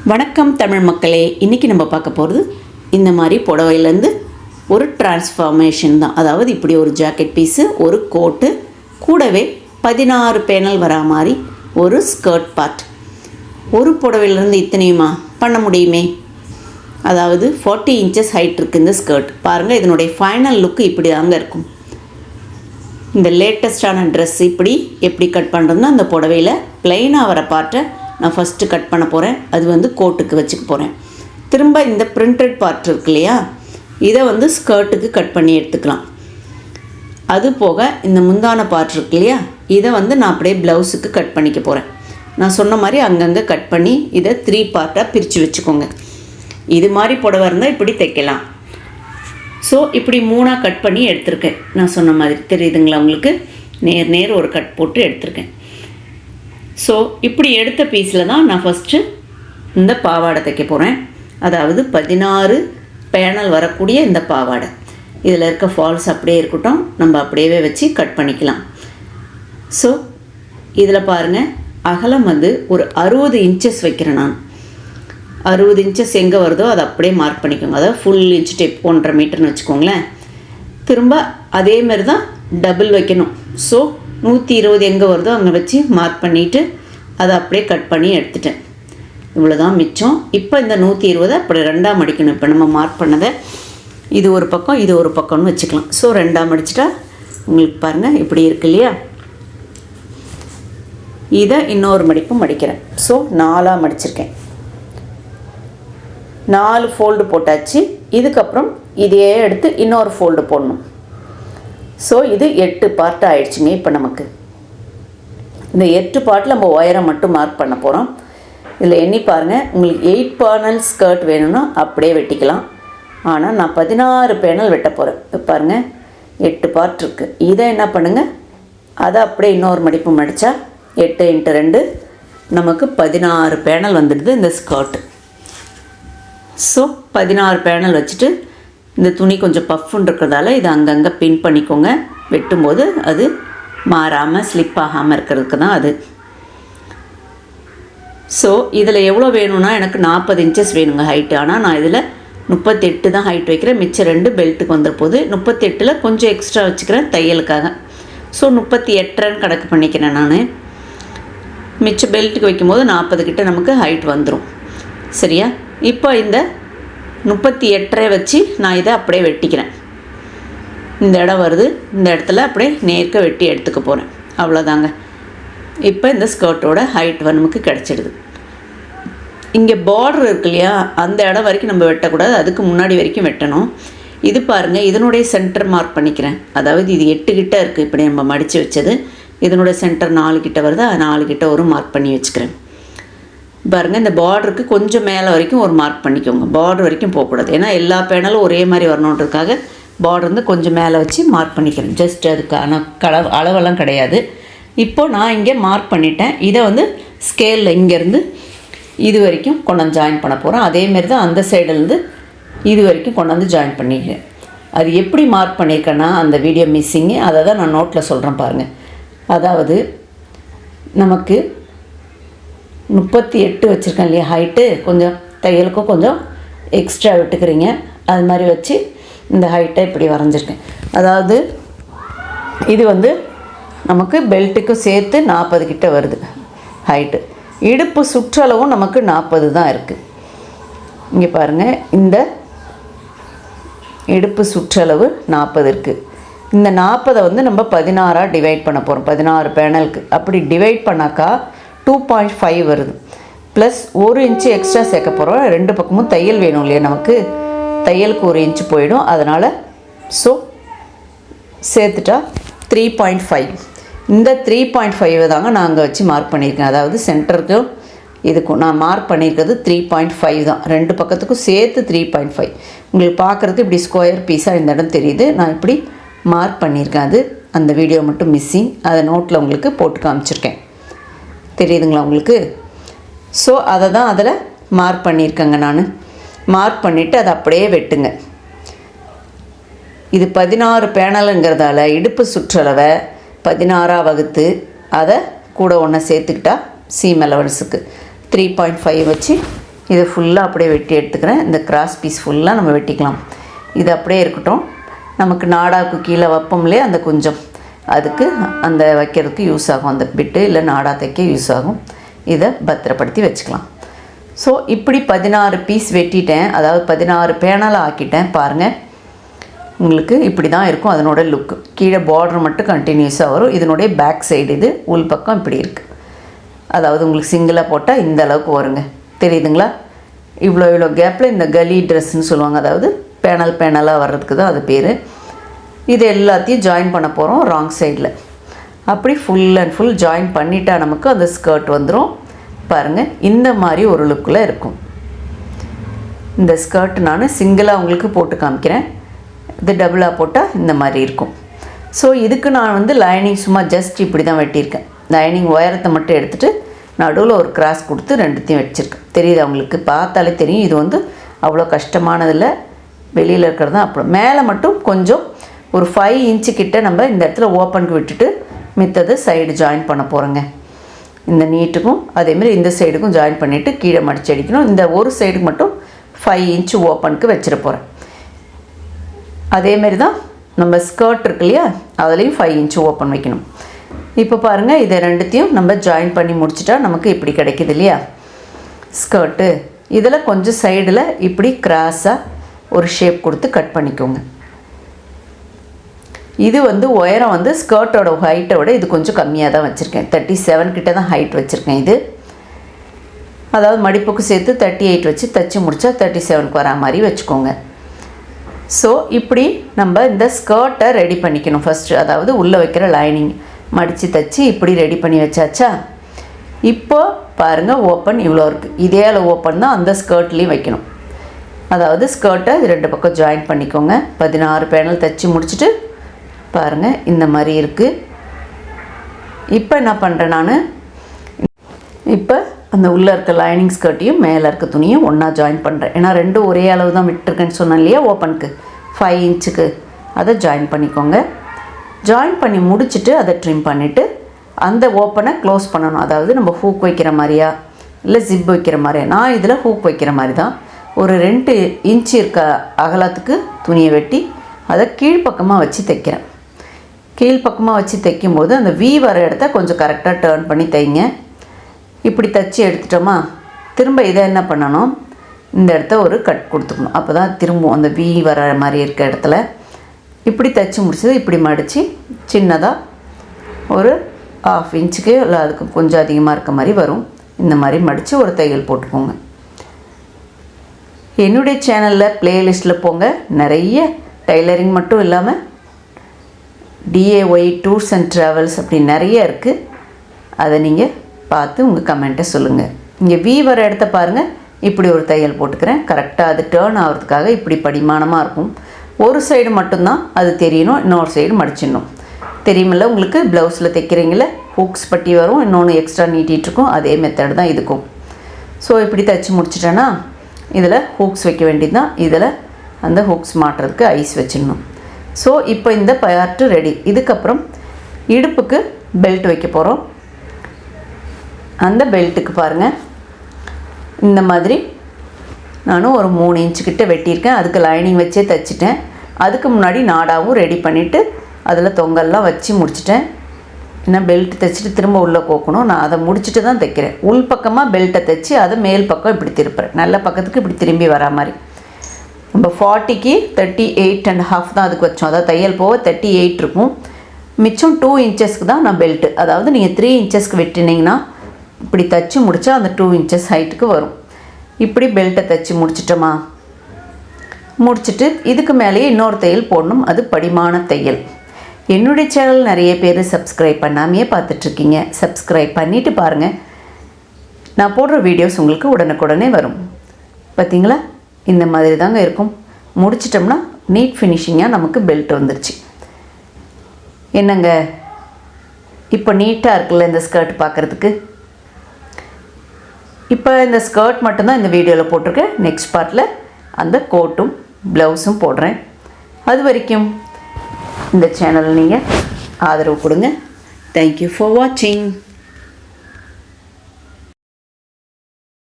வணக்கம் தமிழ் மக்களே. இன்றைக்கி நம்ம பார்க்க போகிறது இந்த மாதிரி புடவையிலேருந்து ஒரு டிரான்ஸ்ஃபார்மேஷன் தான். அதாவது இப்படி ஒரு ஜாக்கெட் பீஸு, ஒரு கோட்டு, கூடவே 16 பேனல் வரா மாதிரி ஒரு ஸ்கர்ட் பார்ட். ஒரு புடவையிலேருந்து இத்தனையுமா பண்ண முடியுமே. அதாவது 40 இன்ச்சஸ் ஹைட் இருக்குது இந்த ஸ்கர்ட். பாருங்கள், இதனுடைய ஃபைனல் லுக்கு இப்படி தாங்க இருக்கும். இந்த லேட்டஸ்டான ட்ரெஸ் எப்படி கட் பண்ணுறதுன்னா, அந்த புடவையில் ப்ளைனாக வர பார்ட்டை நான் ஃபஸ்ட்டு கட் பண்ண போகிறேன். அது வந்து கோட்டுக்கு வச்சுக்க போகிறேன். திரும்ப இந்த பிரிண்டட் பார்ட் இருக்கு இல்லையா, இதை வந்து ஸ்கர்ட்டுக்கு கட் பண்ணி எடுத்துக்கலாம். அது போக இந்த முந்தான பார்ட் இருக்கு இல்லையா, இதை வந்து நான் அப்படியே ப்ளவுஸுக்கு கட் பண்ணிக்க போகிறேன். நான் சொன்ன மாதிரி அங்கங்கே கட் பண்ணி இதை 3 பார்ட்டாக பிரித்து வச்சுக்கோங்க. இது மாதிரி புடவை இருந்தால் இப்படி தைக்கலாம். ஸோ இப்படி 3ஆக கட் பண்ணி எடுத்திருக்கேன். நான் சொன்ன மாதிரி தெரியுதுங்களா உங்களுக்கு, நேர் ஒரு கட் போட்டு எடுத்திருக்கேன். ஸோ இப்படி எடுத்த பீஸில் தான் நான் ஃபஸ்ட்டு இந்த பாவாடை தைக்க போகிறேன். அதாவது 16 பேனல் வரக்கூடிய இந்த பாவாடை. இதில் இருக்க ஃபால்ஸ் அப்படியே இருக்கட்டும், நம்ம அப்படியே வச்சு கட் பண்ணிக்கலாம். ஸோ இதில் பாருங்கள், அகலம் வந்து ஒரு 60 இன்ச்சஸ் வைக்கிறேன் நான். 60 இன்ச்சஸ் எங்கே வருதோ அதை அப்படியே மார்க் பண்ணிக்கோங்க. அதாவது ஃபுல் இன்ச் டேப் 1.5 மீட்டர்னு வச்சுக்கோங்களேன். திரும்ப அதேமாரி தான் டபுள் வைக்கணும். ஸோ 120 எங்கே வருதோ அங்கே வச்சு மார்க் பண்ணிவிட்டு அதை அப்படியே கட் பண்ணி எடுத்துட்டேன். இவ்வளோ தான் மிச்சம். இப்போ இந்த 120 அப்படி 2ஆக மடிக்கணும். இப்போ நம்ம மார்க் பண்ணதை இது ஒரு பக்கம் இது ஒரு பக்கம்னு வச்சுக்கலாம். ஸோ 2ஆக மடிச்சிட்டா உங்களுக்கு பாருங்கள் இப்படி இருக்கு இல்லையா. இதை இன்னொரு மடிப்பு மடிக்கிறேன். ஸோ 4ஆக மடிச்சிருக்கேன். 4 ஃபோல்டு போட்டாச்சு. இதுக்கப்புறம் இதையே எடுத்து இன்னொரு ஃபோல்டு போடணும். ஸோ இது 8 பார்ட் ஆகிடுச்சுங்க. இப்போ நமக்கு இந்த 8 பார்ட்டில் நம்ம ஒயரை மட்டும் மார்க் பண்ண போகிறோம். இதில் எண்ணி பாருங்கள், உங்களுக்கு 8 பேனல் ஸ்கர்ட் வேணும்னா அப்படியே வெட்டிக்கலாம். ஆனால் நான் 16 பேனல் வெட்ட போகிறேன். இப்போ பாருங்கள், 8 பார்ட் இருக்குது. இதை என்ன பண்ணுங்கள், அதை அப்படியே இன்னொரு மடிப்பு மடித்தா 8 × 2 நமக்கு 16 பேனல் வந்துடுது இந்த ஸ்கர்ட்டு. ஸோ 16 பேனல் வச்சுட்டு இந்த துணி கொஞ்சம் பஃப்னு இருக்கிறதால இதை அங்கங்கே பின் பண்ணிக்கோங்க. வெட்டும்போது அது மாறாமல் ஸ்லிப் ஆகாமல் இருக்கிறதுக்கு தான் அது. ஸோ இதில் எவ்வளோ வேணும்னா, எனக்கு 40 இன்ச்சஸ் வேணுங்க ஹைட்டு. ஆனால் நான் இதில் 38 தான் ஹைட் வைக்கிறேன். மிச்சம் 2 பெல்ட்டுக்கு வந்துட போது. 38ல் கொஞ்சம் எக்ஸ்ட்ரா வச்சுக்கிறேன் தையலுக்காக. ஸோ 38.5 கணக்கு பண்ணிக்கிறேன் நான். மிச்சம் பெல்ட்டுக்கு வைக்கும்போது 40 கிட்ட நமக்கு ஹைட் வந்துடும். சரியா? இப்போ இந்த 38.5 வச்சு நான் இதை அப்படியே வெட்டிக்கிறேன். இந்த இடம் வருது, இந்த இடத்துல அப்படியே நேர்க்க வெட்டி எடுத்துக்க போகிறேன். அவ்வளோதாங்க. இப்போ இந்த ஸ்கர்ட்டோட ஹைட் நமக்கு கிடச்சிடுது. இங்கே பார்டர் இருக்கு இல்லையா, அந்த இடம் வரைக்கும் நம்ம வெட்டக்கூடாது, அதுக்கு முன்னாடி வரைக்கும் வெட்டணும். இது பாருங்கள், இதனுடைய சென்டர் மார்க் பண்ணிக்கிறேன். அதாவது இது 8 கிட்ட இருக்குது. இப்படி நம்ம மடித்து வச்சது இதனுடைய சென்டர் 4 கிட்ட வருது. 4 கிட்ட ஒரு மார்க் பண்ணி வச்சுக்கிறேன். பாருங்கள், இந்த பார்டருக்கு கொஞ்சம் மேலே வரைக்கும் ஒரு மார்க் பண்ணிக்கோங்க. பார்டர் வரைக்கும் போகக்கூடாது, ஏன்னா எல்லா பேனலும் ஒரே மாதிரி வரணுன்றதுக்காக பார்டர் வந்து கொஞ்சம் மேலே வச்சு மார்க் பண்ணிக்கிறேன். ஜஸ்ட் அதுக்கான அளவெல்லாம் கிடையாது. இப்போது நான் இங்கே மார்க் பண்ணிட்டேன். இதை வந்து ஸ்கேலில் இங்கேருந்து இது வரைக்கும் கொண்டாந்து ஜாயின் பண்ண போகிறேன். அதேமாரி தான் அந்த சைடுலேருந்து இது வரைக்கும் கொண்டாந்து ஜாயின் பண்ணிக்கிறேன். அது எப்படி மார்க் பண்ணியிருக்கேன்னா, அந்த வீடியோ மிஸ்ஸிங்கு, அதை தான் நான் நோட்டில் சொல்கிறேன் பாருங்கள். அதாவது நமக்கு 38 வச்சுருக்கேன் இல்லையா ஹைட்டு, கொஞ்சம் தையலுக்கும் கொஞ்சம் எக்ஸ்ட்ரா விட்டுக்கிறீங்க. அது மாதிரி வச்சு இந்த ஹைட்டை இப்படி வரைஞ்சிருக்கேன். அதாவது இது வந்து நமக்கு பெல்ட்டுக்கும் சேர்த்து 40 கிட்ட வருது ஹைட்டு. இடுப்பு சுற்றளவும் நமக்கு 40 தான் இருக்குது. இங்கே பாருங்கள், இந்த இடுப்பு சுற்றளவு 40 இருக்குது. இந்த 40 வந்து நம்ம 16ஆக டிவைட் பண்ண போகிறோம். 16 பேனலுக்கு அப்படி டிவைட் பண்ணாக்கா 2.5 வருது. ப்ளஸ் 1 இன்ச்சு எக்ஸ்ட்ரா சேர்க்க போகிறோம். 2 பக்கமும் தையல் வேணும் இல்லையா நமக்கு, தையலுக்கு 1 இன்ச்சு போயிடும். அதனால் ஸோ சேர்த்துட்டா 3.5. இந்த 3.5 தாங்க நான் அங்கே வச்சு மார்க் பண்ணியிருக்கேன். அதாவது சென்டருக்கும் இதுக்கும் நான் மார்க் பண்ணியிருக்கிறது 3.5 தான். 2 பக்கத்துக்கும் சேர்த்து 3.5. உங்களுக்கு பார்க்குறதுக்கு இப்படி ஸ்கொயர் பீஸாக இந்த இடம் தெரியுது. நான் இப்படி மார்க் பண்ணியிருக்கேன். அது அந்த வீடியோ மட்டும் மிஸ்ஸிங். அதை நோட்டில் உங்களுக்கு போட்டு காமிச்சிருக்கேன். தெரியுதுங்களா உங்களுக்கு? ஸோ அதை தான் அதில் மார்க் பண்ணியிருக்கேங்க நான். மார்க் பண்ணிவிட்டு அதை அப்படியே வெட்டுங்க. இது 16 பேனலுங்கிறதால இடுப்பு சுற்றளவை 16ஆக வகுத்து அதை கூட ஒன்று சேர்த்துக்கிட்டா சீம் அலவன்ஸுக்கு 3.5 வச்சு இதை ஃபுல்லாக அப்படியே வெட்டி எடுத்துக்கிறேன். இந்த கிராஸ் பீஸ் ஃபுல்லாக நம்ம வெட்டிக்கலாம். இது அப்படியே இருக்கட்டும். நமக்கு நாடாவுக்கு கீழே வைப்போம்லே அந்த குஞ்சம், அதுக்கு அந்த வைக்கிறதுக்கு யூஸ் ஆகும். அந்த பிட்டு இல்லை நாடா தைக்க யூஸ் ஆகும். இதை பத்திரப்படுத்தி வச்சுக்கலாம். ஸோ இப்படி 16 பீஸ் வெட்டிட்டேன், அதாவது 16 பேனலாக ஆக்கிட்டேன். பாருங்கள், உங்களுக்கு இப்படி தான் இருக்கும் அதனோட லுக்கு. கீழே பார்டர் மட்டும் கண்டினியூஸாக வரும். இதனுடைய பேக் சைடு இது, உள் பக்கம் இப்படி இருக்குது. அதாவது உங்களுக்கு சிங்கிளாக போட்டால் இந்த அளவுக்கு வருங்க, தெரியுதுங்களா? இவ்வளோ கேப்பில் இந்த கலி ட்ரெஸ்ன்னு சொல்லுவாங்க, அதாவது பேனலாக வர்றதுக்கு தான் அது பேர். இது எல்லாத்தையும் ஜாயின் பண்ண போகிறோம் ராங் சைடில். அப்படி ஃபுல் அண்ட் ஃபுல் ஜாயின் பண்ணிட்டால் நமக்கு அந்த ஸ்கர்ட் வந்துடும். பாருங்கள், இந்த மாதிரி ஒரு லுக்கில் இருக்கும். இந்த ஸ்கர்ட் நான் சிங்கிளாக உங்களுக்கு போட்டு காமிக்கிறேன். இது டபுளாக போட்டால் இந்த மாதிரி இருக்கும். ஸோ இதுக்கு நான் லைனிங் சும்மா ஜஸ்ட் இப்படி தான் வெட்டியிருக்கேன். லைனிங் உயரத்தை மட்டும் எடுத்துகிட்டு நடுவில் ஒரு கிராஸ் கொடுத்து ரெண்டுத்தையும் வச்சுருக்கேன். தெரியுது அவங்களுக்கு, பார்த்தாலே தெரியும். இது அவ்வளோ கஷ்டமானதில்லை. வெளியில் இருக்கிறது தான். அப்புறம் மேலே மட்டும் கொஞ்சம் ஒரு 5 இன்ச்சு கிட்ட நம்ம இந்த இடத்துல ஓப்பனுக்கு விட்டுட்டு மித்தது சைடு ஜாயின் பண்ண போகிறோங்க. இந்த நீட்டுக்கும் அதேமாதிரி இந்த சைடுக்கும் ஜாயின் பண்ணிவிட்டு கீழே மடிச்சு அடிக்கணும். இந்த ஒரு சைடுக்கு மட்டும் 5 இன்ச்சு ஓப்பனுக்கு வச்சிட போகிறேன். அதேமாரி தான் நம்ம ஸ்கர்ட் இருக்கு இல்லையா, அதுலேயும் 5 இன்ச்சு ஓப்பன் வைக்கணும். இப்போ பாருங்கள், இதை ரெண்டுத்தையும் நம்ம ஜாயின் பண்ணி முடிச்சிட்டா நமக்கு இப்படி கிடைக்கிது இல்லையா ஸ்கர்ட்டு. இதில் கொஞ்சம் சைடில் இப்படி கிராஸாக ஒரு ஷேப் கொடுத்து கட் பண்ணிக்கோங்க. இது உயரம் ஸ்கர்ட்டோட ஹைட்டை விட இது கொஞ்சம் கம்மியாக தான் வச்சுருக்கேன். 37 கிட்ட தான் ஹைட் வச்சுருக்கேன். இது அதாவது மடிப்புக்கு சேர்த்து 38 வச்சு தைச்சி முடித்தா 37க்கு வரா மாதிரி வச்சுக்கோங்க. ஸோ இப்படி நம்ம இந்த ஸ்கர்ட்டை ரெடி பண்ணிக்கணும் ஃபஸ்ட்டு. அதாவது உள்ளே வைக்கிற லைனிங் மடித்து தைச்சி இப்படி ரெடி பண்ணி வச்சாச்சா. இப்போ பாருங்கள், ஓப்பன் இவ்வளோ இருக்குது. இதே அளவு ஓப்பன் தான் அந்த ஸ்கர்ட்லேயும் வைக்கணும். அதாவது ஸ்கர்ட்டை 2 பக்கம் ஜாயின் பண்ணிக்கோங்க. 16 பேனல் தைச்சி முடிச்சுட்டு பாருங்கள், இந்த மாதிரி இருக்குது. இப்போ என்ன பண்ணுறேன் நான், இப்போ அந்த உள்ளே இருக்க லைனிங் ஸ்கர்ட்டையும் மேலே இருக்க துணியும் ஒன்றா ஜாயின் பண்ணுறேன். ஏன்னா ரெண்டும் ஒரே அளவு தான் விட்டுருக்கேன்னு சொன்னேன் இல்லையா ஓப்பனுக்கு 5 இன்ச்சுக்கு. அதை ஜாயின் பண்ணிக்கோங்க. ஜாயின் பண்ணி முடிச்சுட்டு அதை ட்ரிம் பண்ணிவிட்டு அந்த ஓப்பனை க்ளோஸ் பண்ணணும். அதாவது நம்ம ஹூக் வைக்கிற மாதிரியா இல்லை ஜிப் வைக்கிற மாதிரியா. நான் இதில் ஹூக் வைக்கிற மாதிரி தான் ஒரு 2 இன்ச்சு இருக்க அகலத்துக்கு துணியை வெட்டி அதை கீழ்ப்பக்கமாக வச்சு தைக்கிறேன். கீழ்ப்பக்கமாக வச்சு தைக்கும்போது அந்த வி வர இடத்த கொஞ்சம் கரெக்டாக டேர்ன் பண்ணி தைங்க. இப்படி தைச்சி எடுத்துட்டோமா, திரும்ப இதை என்ன பண்ணணும், இந்த இடத்த ஒரு கட் கொடுத்துக்கணும். அப்போ தான் திரும்பவும் அந்த வி வர மாதிரி இருக்க இடத்துல இப்படி தைச்சி முடிச்சது இப்படி மடித்து சின்னதாக ஒரு 1/2 இன்ச்சுக்கு இல்லை அதுக்கு கொஞ்சம் அதிகமாக இருக்க மாதிரி வரும். இந்த மாதிரி மடித்து ஒரு தையல் போட்டுக்கோங்க. என்னுடைய சேனலில் ப்ளேலிஸ்ட்டில் போங்க, நிறைய டைலரிங் மட்டும் இல்லாமல் டிஏஒய் டூர்ஸ் அண்ட் ட்ராவல்ஸ் அப்படி நிறைய இருக்குது. அதை நீங்கள் பார்த்து உங்கள் கமெண்ட்டை சொல்லுங்கள். இங்கே வி வர இடத்த பாருங்கள், இப்படி ஒரு தையல் போட்டுக்கிறேன். கரெக்டாக அது டேர்ன் ஆகிறதுக்காக இப்படி படிமானமாக இருக்கும். ஒரு சைடு மட்டும்தான் அது தெரியணும், இன்னொரு சைடு மடிச்சிடணும். தெரியுமில்ல உங்களுக்கு, ப்ளவுஸில் தைக்கிறீங்கள ஹூக்ஸ் பட்டி வரும், இன்னொன்று எக்ஸ்ட்ரா நீட்டிகிட்ருக்கும். அதே மெத்தட் தான் இதுக்கும். ஸோ இப்படி தைச்சி முடிச்சிட்டேன்னா இதில் ஹூக்ஸ் வைக்க வேண்டியது தான். இதில் அந்த ஹூக்ஸ் மாட்டுறதுக்கு ஐஸ் வச்சிடணும். ஸோ இப்போ இந்த பார்ட்டு ரெடி. இதுக்கப்புறம் இடுப்புக்கு பெல்ட் வைக்க போகிறோம். அந்த பெல்ட்டுக்கு பாருங்கள், இந்த மாதிரி நானும் ஒரு 3 இன்ச்சுக்கிட்ட வெட்டியிருக்கேன். அதுக்கு லைனிங் வச்சே தைச்சிட்டேன். அதுக்கு முன்னாடி நாடாவும் ரெடி பண்ணிவிட்டு அதில் தொங்கல்லாம் வச்சு முடிச்சிட்டேன். ஏன்னா பெல்ட் தைச்சிட்டு திரும்ப உள்ளே கோக்கணும். நான் அதை முடிச்சுட்டு தான் தைக்கிறேன். உள் பக்கமாக பெல்ட்டை தைச்சி அதை மேல் பக்கம் இப்படி திருப்புறேன். நல்ல பக்கத்துக்கு இப்படி திரும்பி வரா மாதிரி. நம்ம 40க்கு 38.5 தான் அதுக்கு வச்சோம். அதாவது தையல் போக 38 இருக்கும். மிச்சம் 2 இன்ச்சஸ்க்கு தான் நான் பெல்ட்டு. அதாவது நீங்கள் 3 இன்ச்சஸ்க்கு வெட்டினீங்கன்னா இப்படி தைச்சி முடித்தா அந்த 2 இன்ச்சஸ் ஹைட்டுக்கு வரும். இப்படி பெல்ட்டை தைச்சி முடிச்சிட்டோமா, முடிச்சுட்டு இதுக்கு மேலேயே இன்னொரு தையல் போடணும். அது படிமான தையல். என்னுடைய சேனல் நிறைய பேர் சப்ஸ்கிரைப் பண்ணாமையே பார்த்துட்ருக்கீங்க. சப்ஸ்கிரைப் பண்ணிவிட்டு பாருங்கள், நான் போடுற வீடியோஸ் உங்களுக்கு உடனுக்குடனே வரும். பார்த்தீங்களா, இந்த மாதிரி தாங்க இருக்கும். முடிச்சிட்டோம்னா நீட் ஃபினிஷிங்காக நமக்கு பெல்ட் வந்துருச்சு. என்னங்க இப்போ நீட்டாக இருக்குல்ல இந்த ஸ்கர்ட் பார்க்குறதுக்கு. இப்போ இந்த ஸ்கர்ட் மட்டும்தான் இந்த வீடியோவில் போட்டிருக்கேன். நெக்ஸ்ட் பார்ட்டில் அந்த கோட்டும் ப்ளவுஸும் போடுறேன். அது வரைக்கும் இந்த சேனல் நீங்கள் ஆதரவு கொடுங்க. தேங்க்யூ ஃபார் வாட்சிங்.